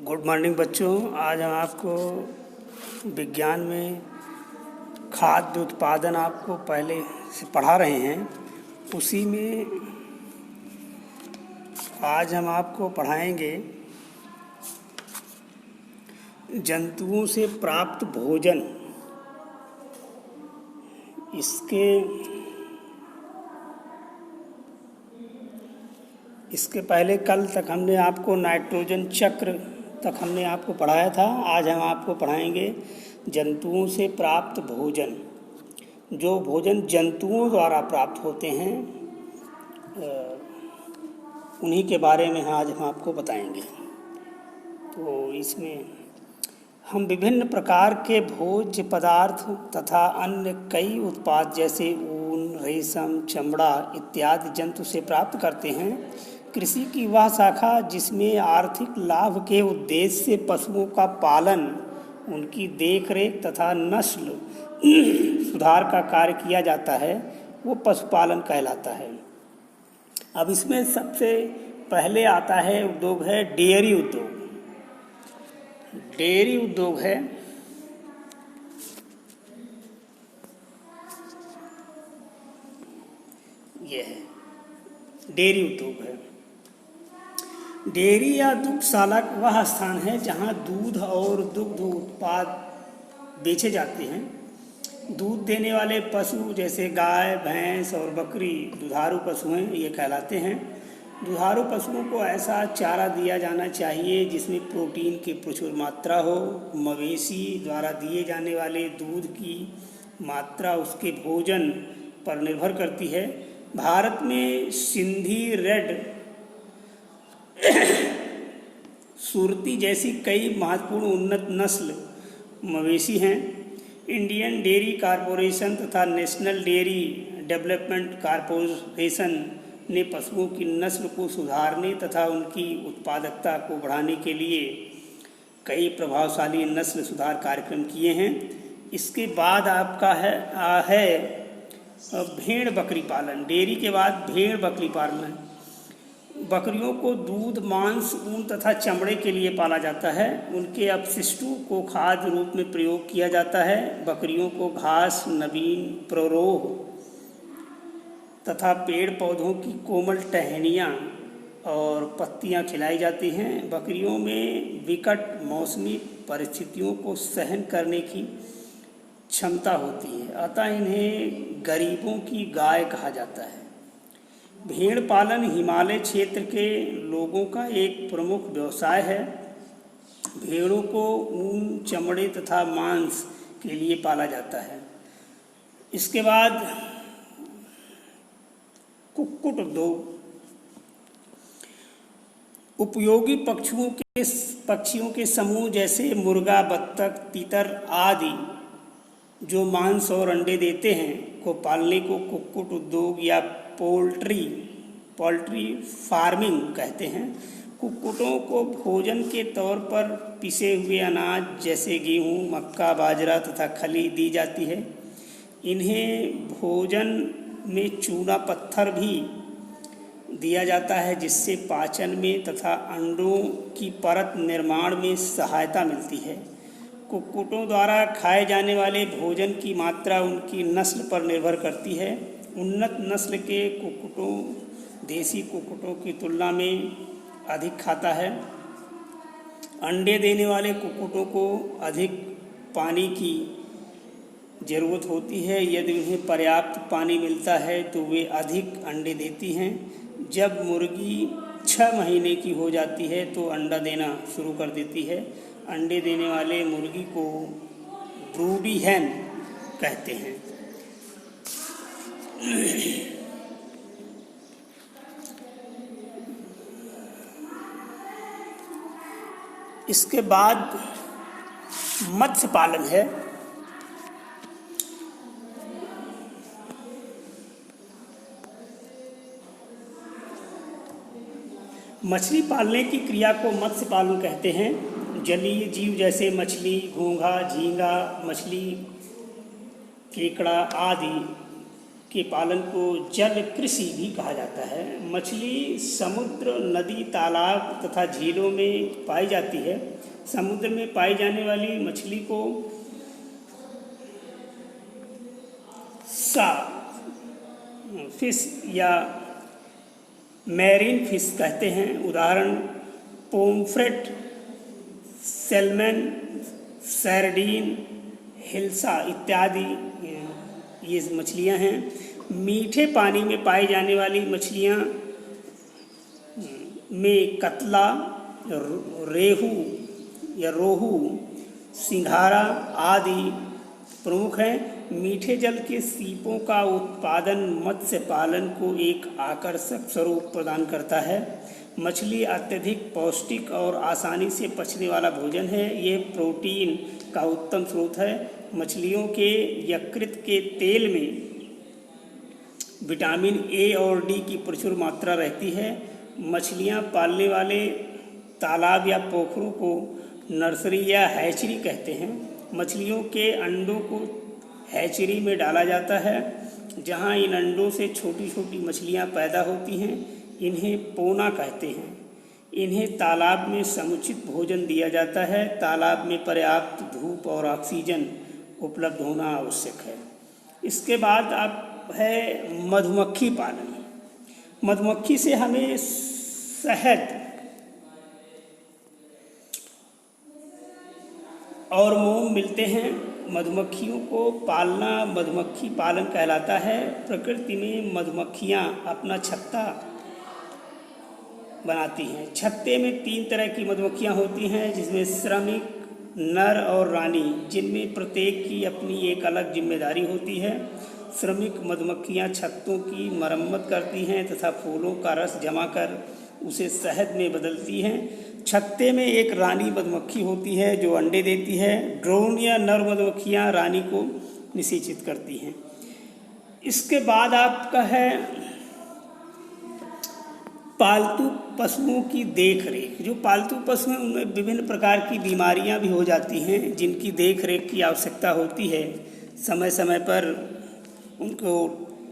Good morning बच्चों। आज हम आपको विज्ञान में खाद्य उत्पादन आपको पहले से पढ़ा रहे हैं, उसी में आज हम आपको पढ़ाएंगे जंतुओं से प्राप्त भोजन। इसके पहले कल तक हमने आपको नाइट्रोजन चक्र तक हमने आपको पढ़ाया था। आज हम आपको पढ़ाएंगे जंतुओं से प्राप्त भोजन। जो भोजन जंतुओं द्वारा प्राप्त होते हैं उन्हीं के बारे में आज हम आपको बताएंगे। तो इसमें हम विभिन्न प्रकार के भोज्य पदार्थ तथा अन्य कई उत्पाद जैसे ऊन, रेशम, चमड़ा इत्यादि जंतु से प्राप्त करते हैं। कृषि की वह शाखा जिसमें आर्थिक लाभ के उद्देश्य से पशुओं का पालन, उनकी देखरेख तथा नस्ल सुधार का कार्य किया जाता है, वो पशुपालन कहलाता है। अब इसमें सबसे पहले आता है उद्योग है डेयरी उद्योग। डेयरी उद्योग है डेयरी उद्योग है। डेयरी या दुग्धशाला वह स्थान है जहां दूध और दुग्ध उत्पाद बेचे जाते हैं। दूध देने वाले पशु जैसे गाय, भैंस और बकरी दुधारू पशु हैं, ये कहलाते हैं। दुधारू पशुओं को ऐसा चारा दिया जाना चाहिए जिसमें प्रोटीन की प्रचुर मात्रा हो। मवेशी द्वारा दिए जाने वाले दूध की मात्रा उसके भोजन पर निर्भर करती है। भारत में सिंधी, रेड, सुरती जैसी कई महत्वपूर्ण उन्नत नस्ल मवेशी हैं। इंडियन डेयरी कॉरपोरेशन तथा नेशनल डेयरी डेवलपमेंट कॉरपोरेशन ने पशुओं की नस्ल को सुधारने तथा उनकी उत्पादकता को बढ़ाने के लिए कई प्रभावशाली नस्ल सुधार कार्यक्रम किए हैं। इसके बाद आपका है भेड़ बकरी पालन। डेयरी के बाद भेड़ बकरी पालन है। बकरियों को दूध, मांस, ऊन तथा चमड़े के लिए पाला जाता है। उनके अपशिष्टों को खाद्य रूप में प्रयोग किया जाता है। बकरियों को घास, नवीन प्ररोह तथा पेड़ पौधों की कोमल टहनियाँ और पत्तियाँ खिलाई जाती हैं। बकरियों में विकट मौसमी परिस्थितियों को सहन करने की क्षमता होती है, अतः इन्हें गरीबों की गाय कहा जाता है। भेड़ पालन हिमालय क्षेत्र के लोगों का एक प्रमुख व्यवसाय है। भेड़ों को ऊन, चमड़े तथा मांस के लिए पाला जाता है। इसके बाद कुक्कुट उद्योग। उपयोगी पक्षियों के समूह जैसे मुर्गा, बत्तख, तीतर आदि जो मांस और अंडे देते हैं को पालने को कुक्कुट उद्योग या पोल्ट्री फार्मिंग कहते हैं। कुक्कुटों को भोजन के तौर पर पिसे हुए अनाज जैसे गेहूँ, मक्का, बाजरा तथा खली दी जाती है। इन्हें भोजन में चूना पत्थर भी दिया जाता है जिससे पाचन में तथा अंडों की परत निर्माण में सहायता मिलती है। कुक्कुटों द्वारा खाए जाने वाले भोजन की मात्रा उनकी नस्ल पर निर्भर करती है। उन्नत नस्ल के कुक्कुटों देसी कुक्कुटों की तुलना में अधिक खाता है। अंडे देने वाले कुक्कुटों को अधिक पानी की ज़रूरत होती है। यदि उन्हें पर्याप्त पानी मिलता है तो वे अधिक अंडे देती हैं। जब मुर्गी 6 महीने की हो जाती है तो अंडा देना शुरू कर देती है। अंडे देने वाले मुर्गी को ब्रूडी हैन कहते हैं। इसके बाद मत्स्य पालन है। मछली पालने की क्रिया को मत्स्य पालन कहते हैं। जलीय जीव जैसे मछली, घोंघा, झींगा मछली, केकड़ा आदि के पालन को जल कृषि भी कहा जाता है। मछली समुद्र, नदी, तालाब तथा झीलों में पाई जाती है। समुद्र में पाई जाने वाली मछली को फिश या मैरीन फिश कहते हैं। उदाहरण पोम्फ्रेट, सैल्मन, सार्डिन, हिल्सा इत्यादि ये मछलियां हैं। मीठे पानी में पाई जाने वाली मछलियां में कतला, रेहू या रोहू, सिंघाड़ा आदि प्रमुख हैं। मीठे जल के सीपों का उत्पादन मत्स्य पालन को एक आकर्षक स्वरूप प्रदान करता है। मछली अत्यधिक पौष्टिक और आसानी से पचने वाला भोजन है। ये प्रोटीन का उत्तम स्रोत है। मछलियों के यकृत के तेल में विटामिन ए और डी की प्रचुर मात्रा रहती है। मछलियाँ पालने वाले तालाब या पोखरों को नर्सरी या हैचरी कहते हैं। मछलियों के अंडों को हैचरी में डाला जाता है, जहां इन अंडों से छोटी छोटी मछलियां पैदा होती हैं। इन्हें पोना कहते हैं। इन्हें तालाब में समुचित भोजन दिया जाता है। तालाब में पर्याप्त धूप और ऑक्सीजन उपलब्ध होना आवश्यक है। इसके बाद अब है मधुमक्खी पालन। मधुमक्खी से हमें शहद और मोम मिलते हैं। मधुमक्खियों को पालना मधुमक्खी पालन कहलाता है। प्रकृति में मधुमक्खियाँ अपना छत्ता बनाती हैं। छत्ते में 3 तरह की मधुमक्खियाँ होती हैं, जिसमें श्रमिक, नर और रानी, जिनमें प्रत्येक की अपनी एक अलग जिम्मेदारी होती है। श्रमिक मधुमक्खियाँ छत्तों की मरम्मत करती हैं तथा फूलों का रस जमा कर उसे शहद में बदलती हैं। छत्ते में एक रानी मधुमक्खी होती है जो अंडे देती है। ड्रोन या नर मधुमक्खियाँ रानी को निषेचित करती हैं। इसके बाद आपका है पालतू पशुओं की देख रेख। जो पालतू पशु हैं उनमें विभिन्न प्रकार की बीमारियां भी हो जाती हैं, जिनकी देख रेख की आवश्यकता होती है। समय समय पर उनको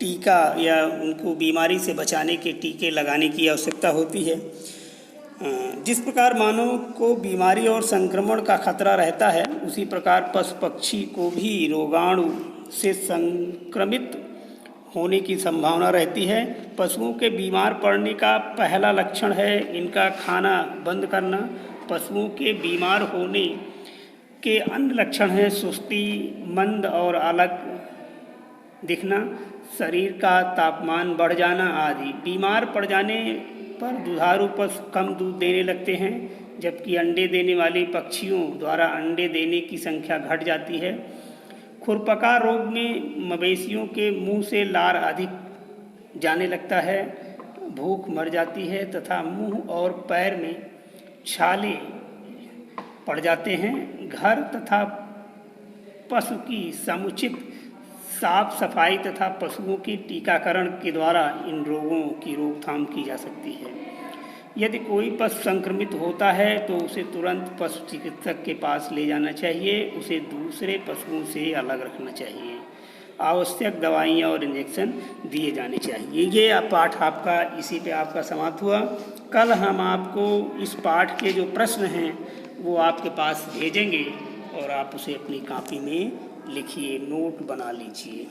टीका या उनको बीमारी से बचाने के टीके लगाने की आवश्यकता होती है। जिस प्रकार मानव को बीमारी और संक्रमण का खतरा रहता है, उसी प्रकार पशु पक्षी को भी रोगाणु से संक्रमित होने की संभावना रहती है। पशुओं के बीमार पड़ने का पहला लक्षण है इनका खाना बंद करना। पशुओं के बीमार होने के अन्य लक्षण हैं सुस्ती, मंद और अलग दिखना, शरीर का तापमान बढ़ जाना आदि। बीमार पड़ जाने पर दुधारू पशु कम दूध देने लगते हैं, जबकि अंडे देने वाले पक्षियों द्वारा अंडे देने की संख्या घट जाती है। खुरपका रोग में मवेशियों के मुंह से लार अधिक जाने लगता है, भूख मर जाती है तथा मुंह और पैर में छाले पड़ जाते हैं। घर तथा पशु की समुचित साफ सफाई तथा पशुओं के टीकाकरण के द्वारा इन रोगों की रोकथाम की जा सकती है। यदि कोई पशु संक्रमित होता है तो उसे तुरंत पशु चिकित्सक के पास ले जाना चाहिए। उसे दूसरे पशुओं से अलग रखना चाहिए। आवश्यक दवाइयाँ और इंजेक्शन दिए जाने चाहिए। ये पाठ आपका इसी पे आपका समाप्त हुआ। कल हम आपको इस पाठ के जो प्रश्न हैं वो आपके पास भेजेंगे और आप उसे अपनी कॉपी में लिखिए, नोट बना लीजिए।